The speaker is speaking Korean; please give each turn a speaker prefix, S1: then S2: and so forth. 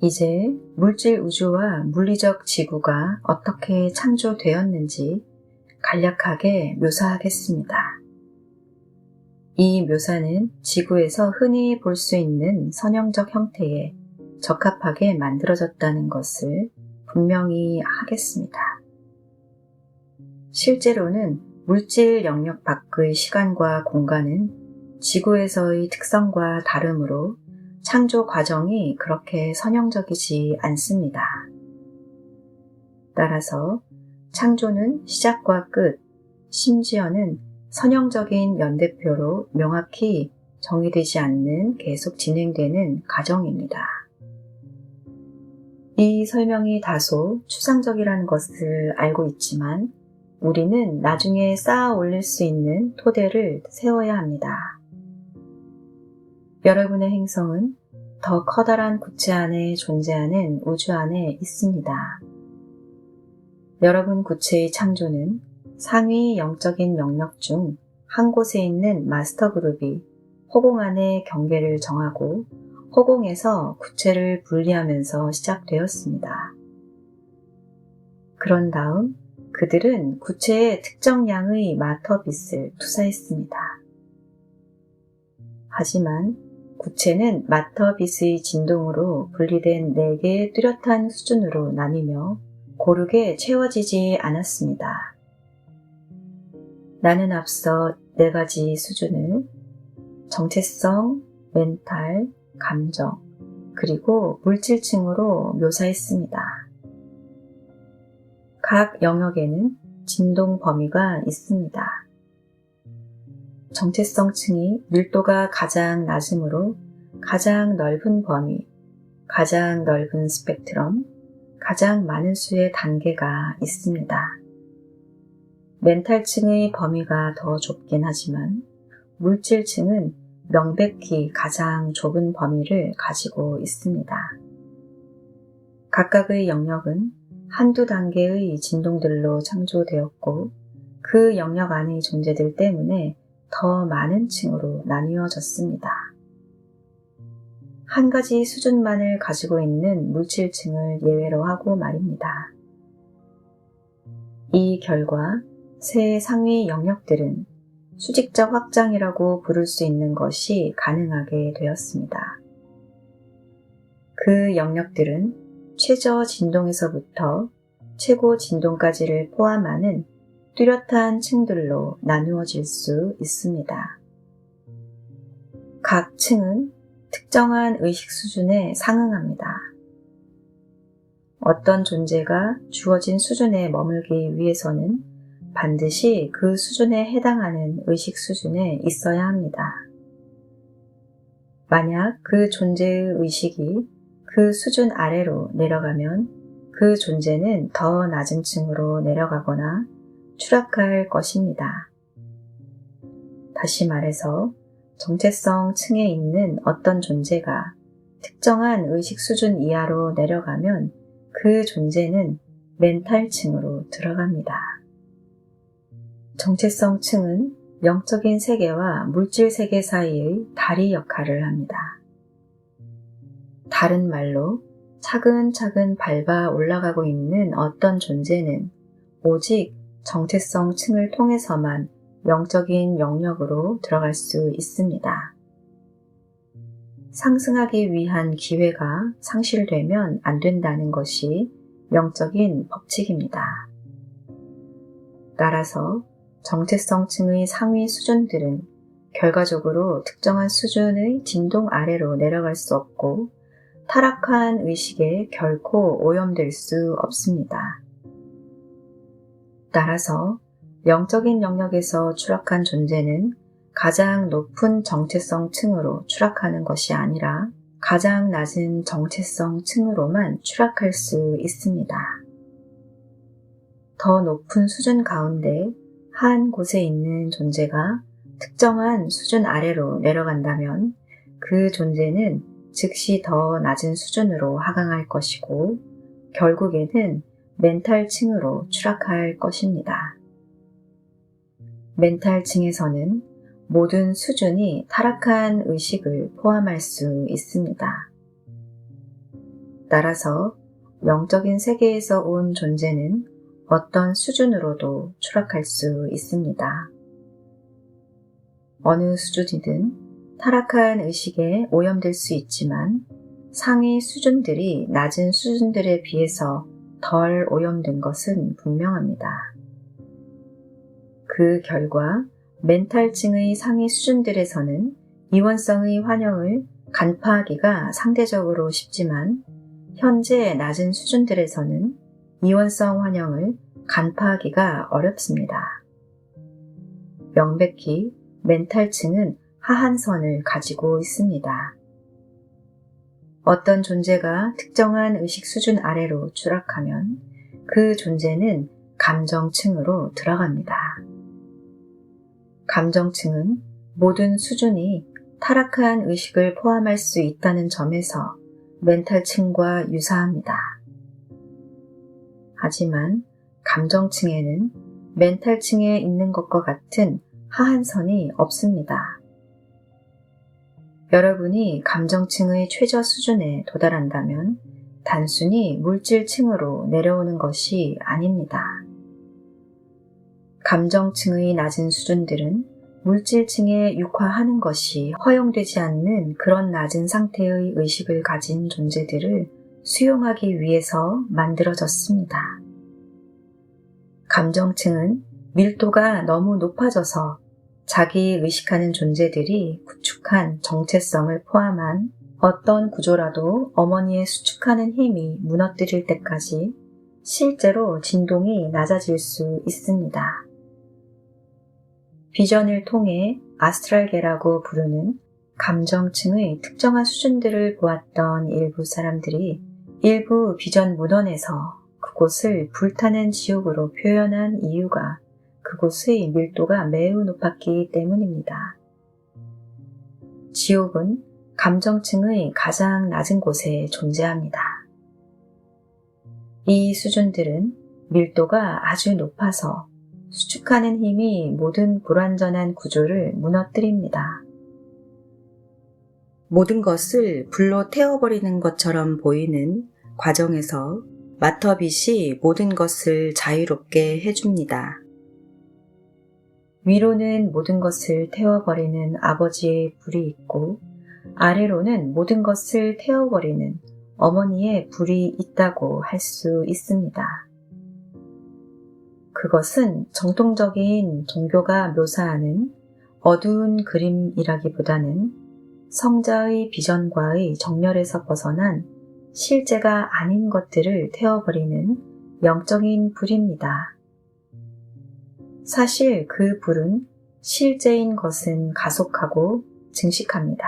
S1: 이제 물질 우주와 물리적 지구가 어떻게 창조되었는지 간략하게 묘사하겠습니다. 이 묘사는 지구에서 흔히 볼 수 있는 선형적 형태에 적합하게 만들어졌다는 것을 분명히 하겠습니다. 실제로는 물질 영역 밖의 시간과 공간은 지구에서의 특성과 다르므로 창조 과정이 그렇게 선형적이지 않습니다. 따라서 창조는 시작과 끝, 심지어는 선형적인 연대표로 명확히 정의되지 않는 계속 진행되는 과정입니다. 이 설명이 다소 추상적이라는 것을 알고 있지만 우리는 나중에 쌓아 올릴 수 있는 토대를 세워야 합니다. 여러분의 행성은 더 커다란 구체 안에 존재하는 우주 안에 있습니다. 여러분 구체의 창조는 상위 영적인 영역 중 한 곳에 있는 마스터 그룹이 허공 안의 경계를 정하고 허공에서 구체를 분리하면서 시작되었습니다. 그런 다음 그들은 구체에 특정 양의 마터빗을 투사했습니다. 하지만 구체는 마터빗의 진동으로 분리된 4개의 뚜렷한 수준으로 나뉘며 고르게 채워지지 않았습니다. 나는 앞서 4가지 수준을 정체성, 멘탈, 감정, 그리고 물질층으로 묘사했습니다. 각 영역에는 진동 범위가 있습니다. 정체성층이 밀도가 가장 낮으므로 가장 넓은 범위, 가장 넓은 스펙트럼, 가장 많은 수의 단계가 있습니다. 멘탈층의 범위가 더 좁긴 하지만 물질층은 명백히 가장 좁은 범위를 가지고 있습니다. 각각의 영역은 한두 단계의 진동들로 창조되었고 그 영역 안의 존재들 때문에 더 많은 층으로 나뉘어졌습니다. 한 가지 수준만을 가지고 있는 물질층을 예외로 하고 말입니다. 이 결과 새 상위 영역들은 수직적 확장이라고 부를 수 있는 것이 가능하게 되었습니다. 그 영역들은 최저 진동에서부터 최고 진동까지를 포함하는 뚜렷한 층들로 나누어질 수 있습니다. 각 층은 특정한 의식 수준에 상응합니다. 어떤 존재가 주어진 수준에 머물기 위해서는 반드시 그 수준에 해당하는 의식 수준에 있어야 합니다. 만약 그 존재의 의식이 그 수준 아래로 내려가면 그 존재는 더 낮은 층으로 내려가거나 추락할 것입니다. 다시 말해서 정체성 층에 있는 어떤 존재가 특정한 의식 수준 이하로 내려가면 그 존재는 멘탈층으로 들어갑니다. 정체성 층은 영적인 세계와 물질 세계 사이의 다리 역할을 합니다. 다른 말로 차근차근 밟아 올라가고 있는 어떤 존재는 오직 정체성 층을 통해서만 영적인 영역으로 들어갈 수 있습니다. 상승하기 위한 기회가 상실되면 안 된다는 것이 영적인 법칙입니다. 따라서 정체성층의 상위 수준들은 결과적으로 특정한 수준의 진동 아래로 내려갈 수 없고 타락한 의식에 결코 오염될 수 없습니다. 따라서 영적인 영역에서 추락한 존재는 가장 높은 정체성 층으로 추락하는 것이 아니라 가장 낮은 정체성 층으로만 추락할 수 있습니다. 더 높은 수준 가운데 한 곳에 있는 존재가 특정한 수준 아래로 내려간다면 그 존재는 즉시 더 낮은 수준으로 하강할 것이고 결국에는 멘탈층으로 추락할 것입니다. 멘탈층에서는 모든 수준이 타락한 의식을 포함할 수 있습니다. 따라서 영적인 세계에서 온 존재는 어떤 수준으로도 추락할 수 있습니다. 어느 수준이든 타락한 의식에 오염될 수 있지만 상위 수준들이 낮은 수준들에 비해서 덜 오염된 것은 분명합니다. 그 결과 멘탈층의 상위 수준들에서는 이원성의 환영을 간파하기가 상대적으로 쉽지만 현재 낮은 수준들에서는 이원성 환영을 간파하기가 어렵습니다. 명백히 멘탈층은 하한선을 가지고 있습니다. 어떤 존재가 특정한 의식 수준 아래로 추락하면 그 존재는 감정층으로 들어갑니다. 감정층은 모든 수준이 타락한 의식을 포함할 수 있다는 점에서 멘탈층과 유사합니다. 하지만 감정층에는 멘탈층에 있는 것과 같은 하한선이 없습니다. 여러분이 감정층의 최저 수준에 도달한다면 단순히 물질층으로 내려오는 것이 아닙니다. 감정층의 낮은 수준들은 물질층에 육화하는 것이 허용되지 않는 그런 낮은 상태의 의식을 가진 존재들을 수용하기 위해서 만들어졌습니다. 감정층은 밀도가 너무 높아져서 자기 의식하는 존재들이 구축한 정체성을 포함한 어떤 구조라도 어머니의 수축하는 힘이 무너뜨릴 때까지 실제로 진동이 낮아질 수 있습니다. 비전을 통해 아스트랄계라고 부르는 감정층의 특정한 수준들을 보았던 일부 사람들이 일부 비전 문헌에서 그곳을 불타는 지옥으로 표현한 이유가 그곳의 밀도가 매우 높았기 때문입니다. 지옥은 감정층의 가장 낮은 곳에 존재합니다. 이 수준들은 밀도가 아주 높아서 수축하는 힘이 모든 불완전한 구조를 무너뜨립니다. 모든 것을 불로 태워버리는 것처럼 보이는 과정에서 마터빛이 모든 것을 자유롭게 해줍니다. 위로는 모든 것을 태워버리는 아버지의 불이 있고 아래로는 모든 것을 태워버리는 어머니의 불이 있다고 할 수 있습니다. 그것은 정통적인 종교가 묘사하는 어두운 그림이라기보다는 성자의 비전과의 정렬에서 벗어난 실제가 아닌 것들을 태워버리는 영적인 불입니다. 사실 그 불은 실제인 것은 가속하고 증식합니다.